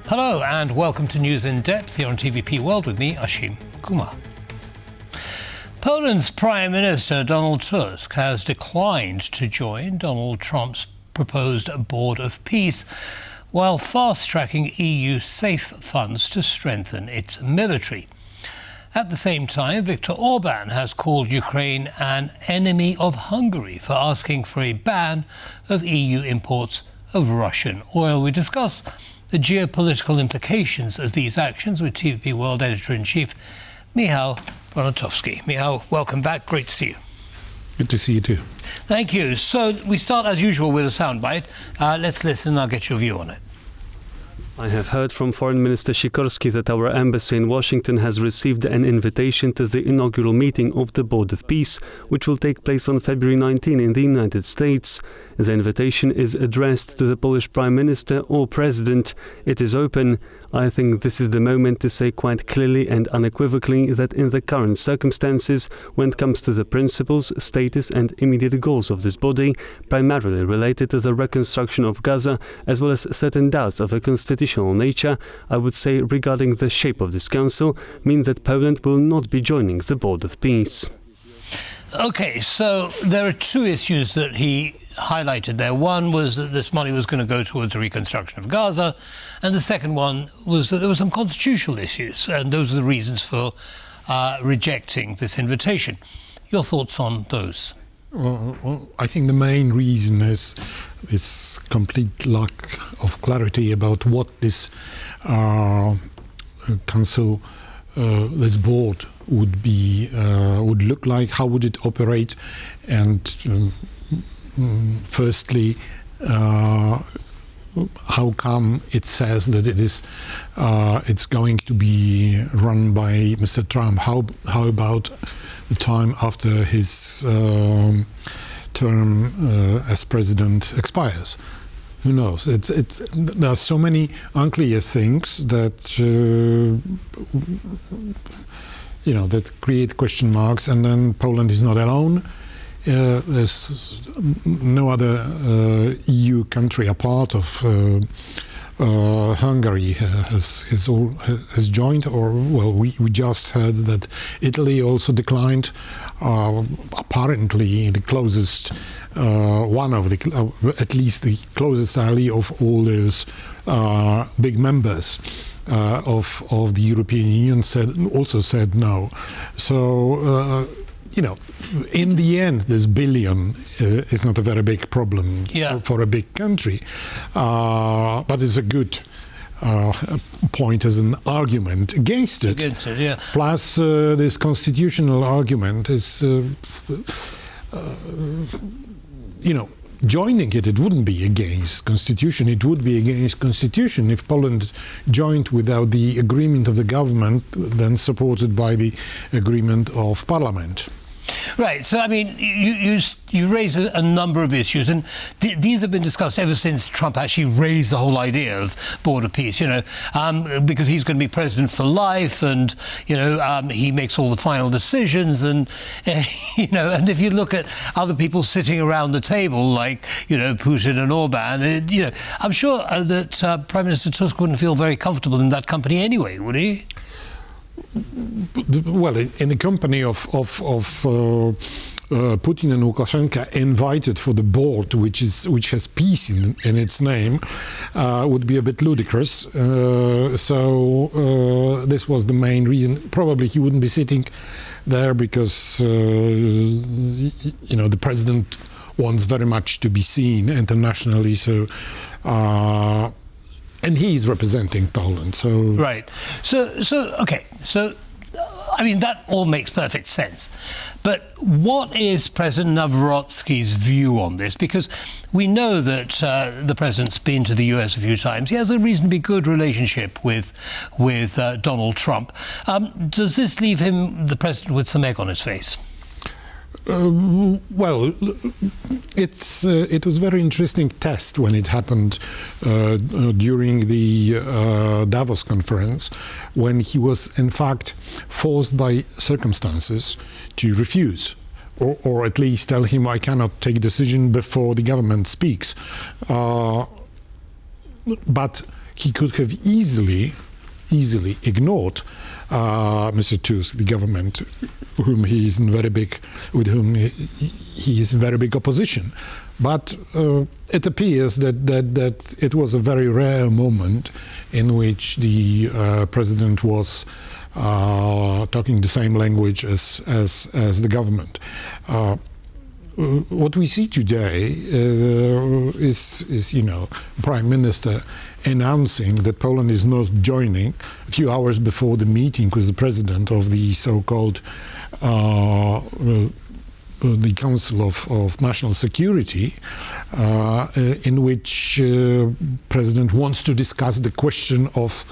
Hello and welcome to News in Depth here on TVP World with me, Ashim Kumar. Poland's Prime Minister Donald Tusk has declined to join Donald Trump's proposed Board of Peace while fast-tracking EU safe funds to strengthen its military. At the same time, Viktor Orban has called Ukraine an enemy of Hungary for asking for a ban of EU imports of Russian oil. We discuss the geopolitical implications of these actions with TVP World Editor-in-Chief Michał Broniatowski. Michał, welcome back. Great to see you. Good to see you too. Thank you. So we start as usual with a soundbite. Let's listen and I'll get your view on it. I have heard from Foreign Minister Sikorski that our embassy in Washington has received an invitation to the inaugural meeting of the Board of Peace, which will take place on February 19 in the United States. The invitation is addressed to the Polish Prime Minister or President. It is open. I think this is the moment to say quite clearly and unequivocally that in the current circumstances, when it comes to the principles, status and immediate goals of this body, primarily related to the reconstruction of Gaza, as well as certain doubts of a constitutional nature, I would say regarding the shape of this council, mean that Poland will not be joining the Board of Peace. OK, so there are two issues that he highlighted there. One was that this money was going to go towards the reconstruction of Gaza, and the second one was that there were some constitutional issues, and those are the reasons for rejecting this invitation. Your thoughts on those? Well, I think the main reason is complete lack of clarity about what this council, this board would look like, how would it operate, and firstly, how come it says that it's going to be run by Mr. Trump? How about the time after his term as president expires? Who knows? There are so many unclear things that that create question marks, and then Poland is not alone. There's no other EU country apart of Hungary has joined, or well, we just heard that Italy also declined. Apparently, the closest one of the at least the closest ally of all those big members of the European Union also said no. So. In the end, this billion is not a very big problem for a big country, but it's a good point as an argument against it. Plus, this constitutional argument is, joining it wouldn't be against constitution. It would be against constitution if Poland joined without the agreement of the government, then supported by the agreement of parliament. Right. So, I mean, you raise a number of issues, and these have been discussed ever since Trump actually raised the whole idea of Board of Peace, because he's going to be president for life, and, he makes all the final decisions, and, and if you look at other people sitting around the table, like, Putin and Orban, I'm sure that Prime Minister Tusk wouldn't feel very comfortable in that company anyway, would he? Well, in the company of Putin and Lukashenko, invited for the board, which has peace in its name, would be a bit ludicrous. So this was the main reason. Probably he wouldn't be sitting there because the president wants very much to be seen internationally. So. And he is representing Poland, so... Right. So, okay. So, I mean, that all makes perfect sense. But what is President Nawrocki's view on this? Because we know that the president's been to the US a few times. He has a reasonably good relationship with Donald Trump. Does this leave the president, with some egg on his face? Well, it was a very interesting test when it happened during the Davos conference, when he was in fact forced by circumstances to refuse, or at least tell him, I cannot take a decision before the government speaks. But he could have easily ignored Mr. Tusk, the government, with whom he is in very big opposition. But it appears that it was a very rare moment in which the president was talking the same language as the government. What we see today is Prime Minister announcing that Poland is not joining a few hours before the meeting with the president of the so-called the Council of National Security, in which President wants to discuss the question of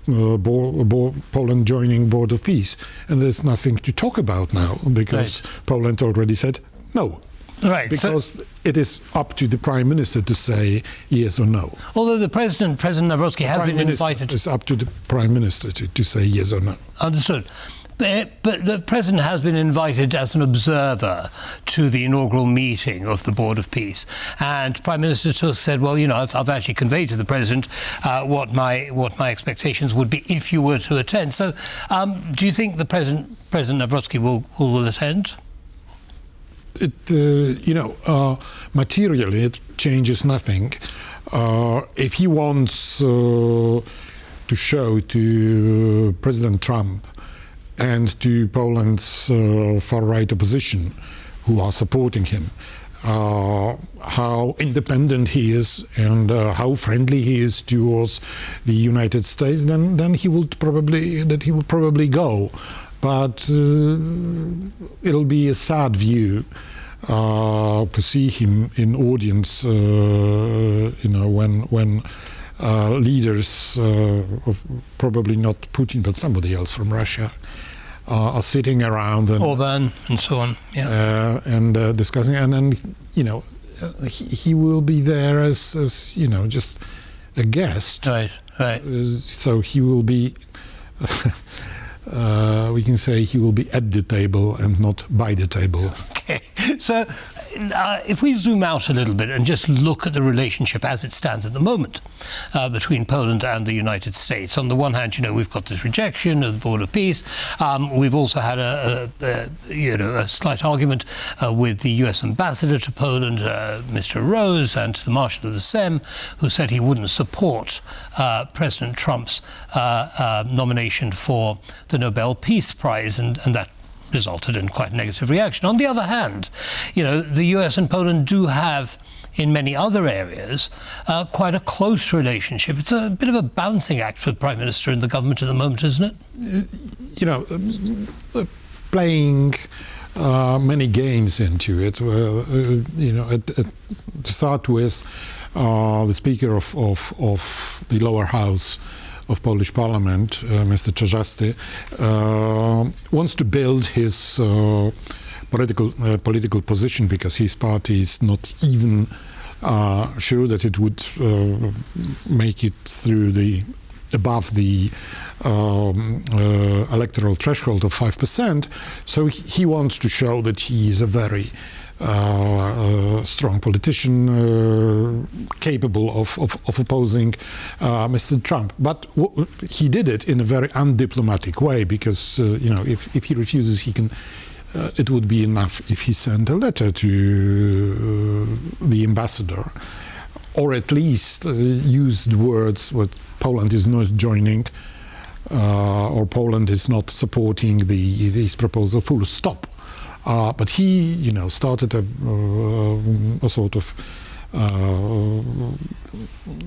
the Poland joining Board of Peace, and there's nothing to talk about now because Poland already said no. Right. Because it is up to the Prime Minister to say yes or no. Although the President Nawrocki, has been invited. It's up to the Prime Minister to say yes or no. Understood. But the President has been invited as an observer to the inaugural meeting of the Board of Peace. And Prime Minister Tusk said, well, I've actually conveyed to the President what my expectations would be if you were to attend. So do you think the President Nawrocki will attend? Materially, it changes nothing. If he wants to show to President Trump and to Poland's far-right opposition, who are supporting him, how independent he is and how friendly he is towards the United States, then he would probably go. But it'll be a sad view to see him in audience, when leaders, probably not Putin, but somebody else from Russia, are sitting around and Orban and so on, and discussing, and then he will be there as just a guest. Right. So he will be. We can say he will be at the table and not by the table. Okay, so if we zoom out a little bit and just look at the relationship as it stands at the moment between Poland and the United States. On the one hand, we've got this rejection of the Board of Peace. We've also had a slight argument with the U.S. ambassador to Poland, Mr. Rose, and the Marshal of the SEM, who said he wouldn't support President Trump's nomination for the Nobel Peace Prize, and that resulted in quite a negative reaction. On the other hand, the US and Poland do have, in many other areas, quite a close relationship. It's a bit of a balancing act for the Prime Minister and the government at the moment, isn't it? Playing many games into it. To start with, the Speaker of the lower house of Polish Parliament, Mr. Czarzasty, wants to build his political position because his party is not even sure that it would make it through above the electoral threshold of 5%. So he wants to show that he is a very strong politician, capable of opposing Mr. Trump. But he did it in a very undiplomatic way because, if he refuses, he can. It would be enough if he sent a letter to the ambassador, or at least used words that Poland is not joining, or Poland is not supporting this proposal. Full stop. But he, started a sort of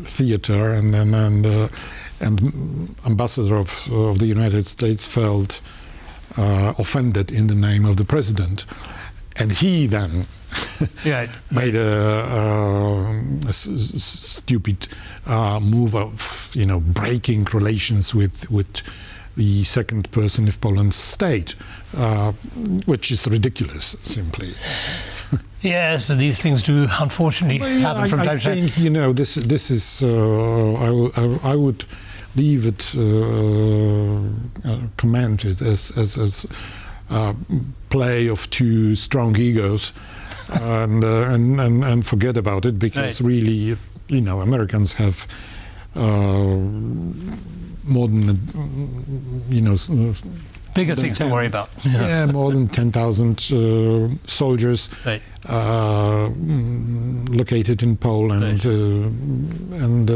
theater, and ambassador of the United States felt offended in the name of the president, and he then made a stupid move of breaking relations with the second person of Poland's state, which is ridiculous, simply. Yes, but these things do unfortunately happen from time to time. I think this is. I would leave it commented as play of two strong egos, and forget about it, because really Americans have more than, bigger things to worry about. Yeah, more than 10,000 soldiers Right. Located in Poland, and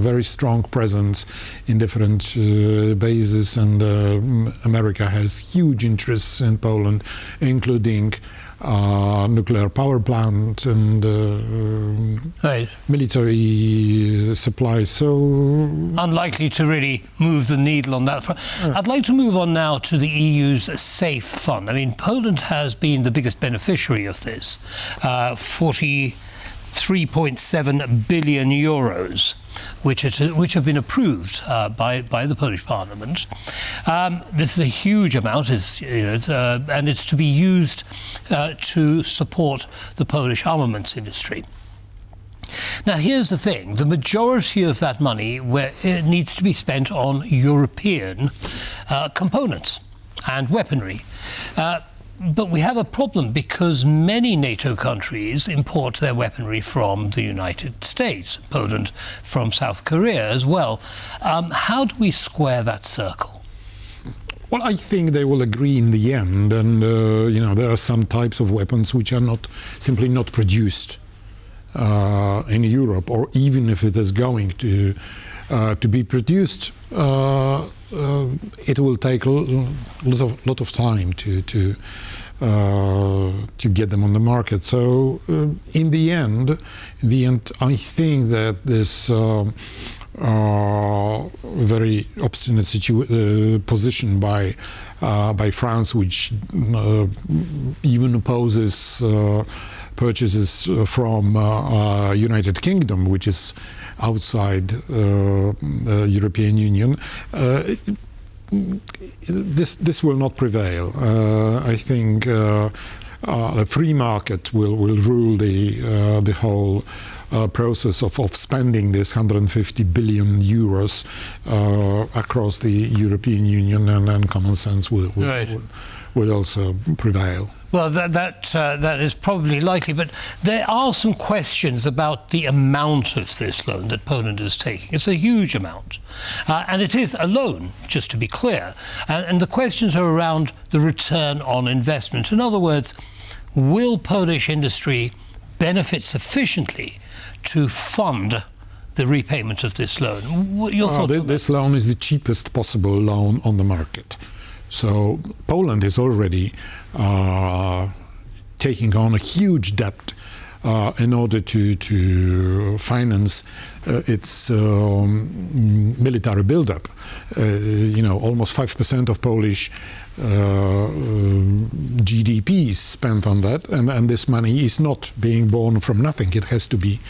very strong presence in different bases. And America has huge interests in Poland, including nuclear power plant and Right. military supplies. So Unlikely to really move the needle on that front. I'd like to move on now to the EU's SAFE fund. I mean, Poland has been the biggest beneficiary of this, 43.7 billion euros, which have been approved by the Polish Parliament. This is a huge amount, and it's to be used to support the Polish armaments industry. Now, here's the thing. The majority of that money it needs to be spent on European components and weaponry. But we have a problem because many NATO countries import their weaponry from the United States, Poland from South Korea as well. How do we square that circle? Well, I think they will agree in the end. And, there are some types of weapons which are simply not produced in Europe, or even if it is going to be produced, it will take a lot of time to get them on the market. So in the end, I think that this very obstinate position by France, which even opposes purchases from United Kingdom, which is outside the European Union, this will not prevail. I think a free market will rule the whole process of spending this 150 billion euros across the European Union, and common sense will also prevail. Well, that is probably likely, but there are some questions about the amount of this loan that Poland is taking. It's a huge amount, and it is a loan, just to be clear. And the questions are around the return on investment. In other words, will Polish industry benefit sufficiently to fund the repayment of this loan? Your thoughts on that? This loan is the cheapest possible loan on the market. So Poland is already taking on a huge debt in order to finance its military buildup. Almost 5% of Polish GDP is spent on that, and this money is not being born from nothing. It has to be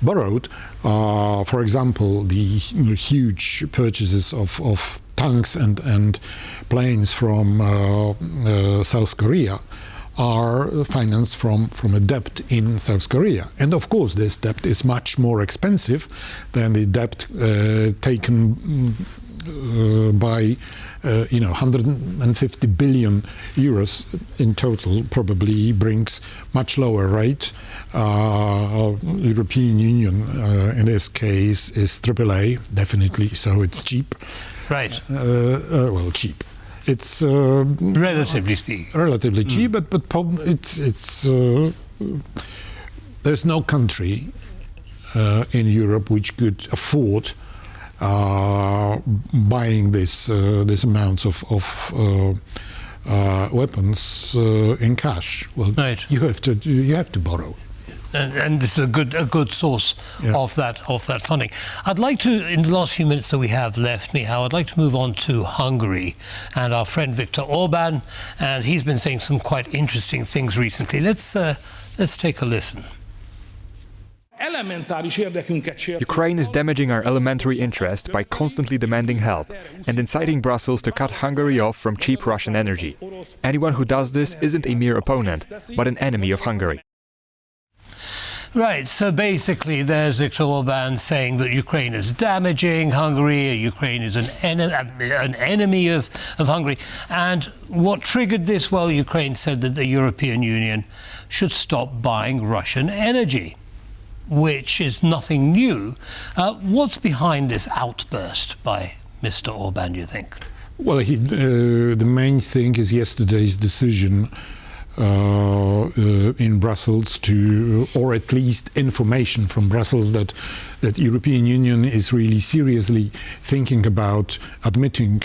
borrowed. For example, the huge purchases of tanks and planes from South Korea are financed from a debt in South Korea. And of course, this debt is much more expensive than the debt taken by 150 billion euros in total, probably brings much lower rate. European Union in this case is AAA, definitely, so it's cheap. Right. Well, cheap. It's relatively speaking. Relatively cheap, but it's there's no country in Europe which could afford buying this amounts of weapons in cash. Well, right. You have to borrow. And this is a good source of that funding. I'd like to, in the last few minutes that we have left, Michał, I'd like to move on to Hungary and our friend Viktor Orban, and he's been saying some quite interesting things recently. Let's take a listen. Ukraine is damaging our elementary interest by constantly demanding help and inciting Brussels to cut Hungary off from cheap Russian energy. Anyone who does this isn't a mere opponent, but an enemy of Hungary. Right, so basically there's Viktor Orbán saying that Ukraine is damaging Hungary, Ukraine is an enemy of Hungary. And what triggered this? Well, Ukraine said that the European Union should stop buying Russian energy. which is nothing new. What's behind this outburst by Mr. Orban, do you think? Well, the main thing is yesterday's decision in Brussels or at least information from Brussels that European Union is really seriously thinking about admitting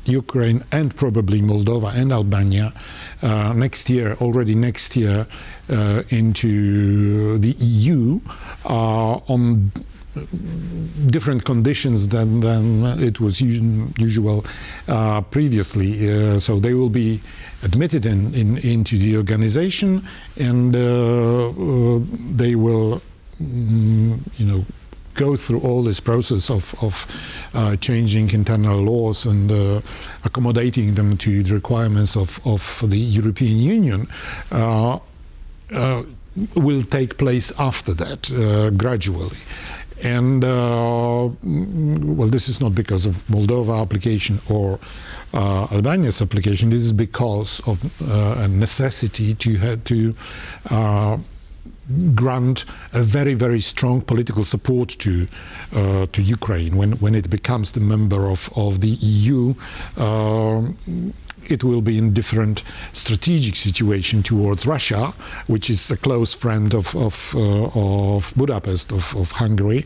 Ukraine and probably Moldova and Albania already next year, into the EU on different conditions than it was usual previously. So they will be admitted into the organization, and they will, go through all this process of changing internal laws and accommodating them to the requirements of the European Union. Will take place after that, gradually. And this is not because of Moldova application or Albania's application. This is because of a necessity to grant a very, very strong political support to Ukraine when it becomes the member of the EU. It will be in different strategic situation towards Russia, which is a close friend of Budapest, of Hungary.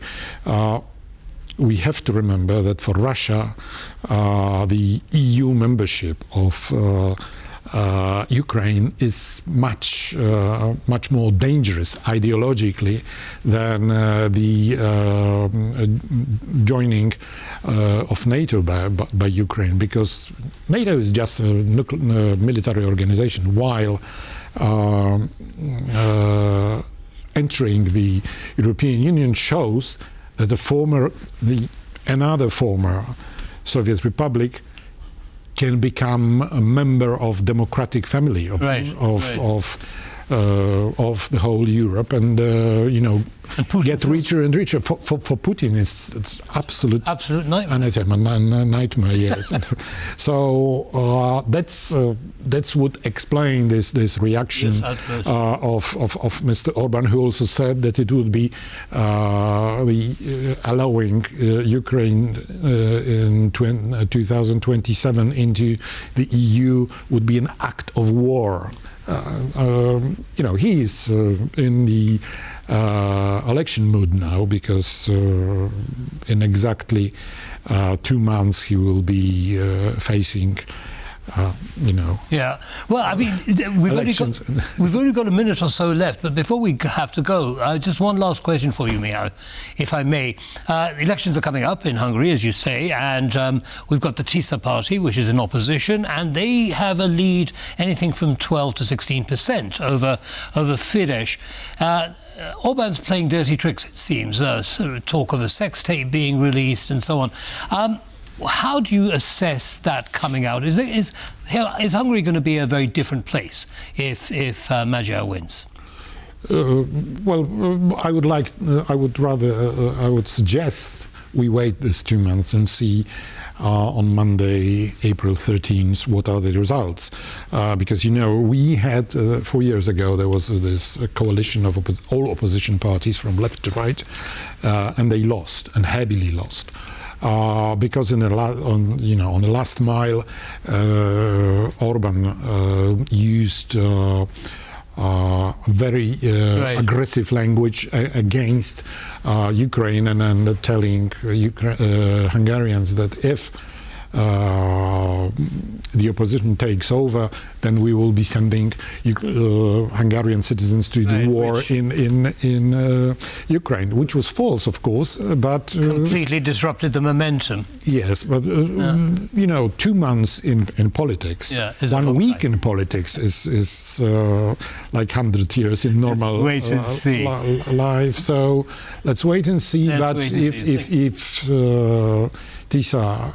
We have to remember that for Russia, the EU membership of Ukraine is much more dangerous ideologically than the joining of NATO by Ukraine, because NATO is just a military organization, while entering the European Union shows that another former Soviet republic can become a member of democratic family of the whole Europe, and get richer and richer. For Putin, it's absolute nightmare. Yes. So that's what explain this reaction of Mr. Orban, who also said that it would be allowing Ukraine in 2027 into the EU would be an act of war. He is in the election mood now, because in exactly 2 months he will be facing Yeah. Well, I mean, we've only got a minute or so left, but before we have to go, just one last question for you, Michał, if I may. Elections are coming up in Hungary, as you say, and we've got the TISA party, which is in opposition, and they have a lead anything from 12 to 16% over Fidesz. Orban's playing dirty tricks, it seems. Sort of talk of a sex tape being released and so on. How do you assess that coming out? Is Hungary going to be a very different place if Magyar wins? I would suggest we wait these 2 months and see on Monday, April 13th, what are the results. Because, we had 4 years ago, there was this coalition of all opposition parties from left to right, and they lost, and heavily lost. Because on the last mile, Orban used very aggressive language against Ukraine, and telling Hungarians that if the opposition takes over, then we will be sending Hungarian citizens to the war in Ukraine, which was false, of course, but completely disrupted the momentum. Yes, but 2 months in politics, 1 week in politics is like 100 years in normal life. So let's wait and see. But if TISA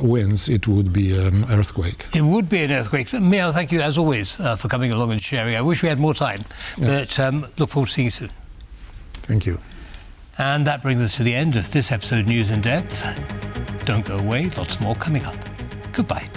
wins, it would be an earthquake. It would be an earthquake. Michał, thank you as always for coming along and sharing. I wish we had more time, but look forward to seeing you soon. Thank you. And that brings us to the end of this episode of News in Depth. Don't go away, lots more coming up. Goodbye.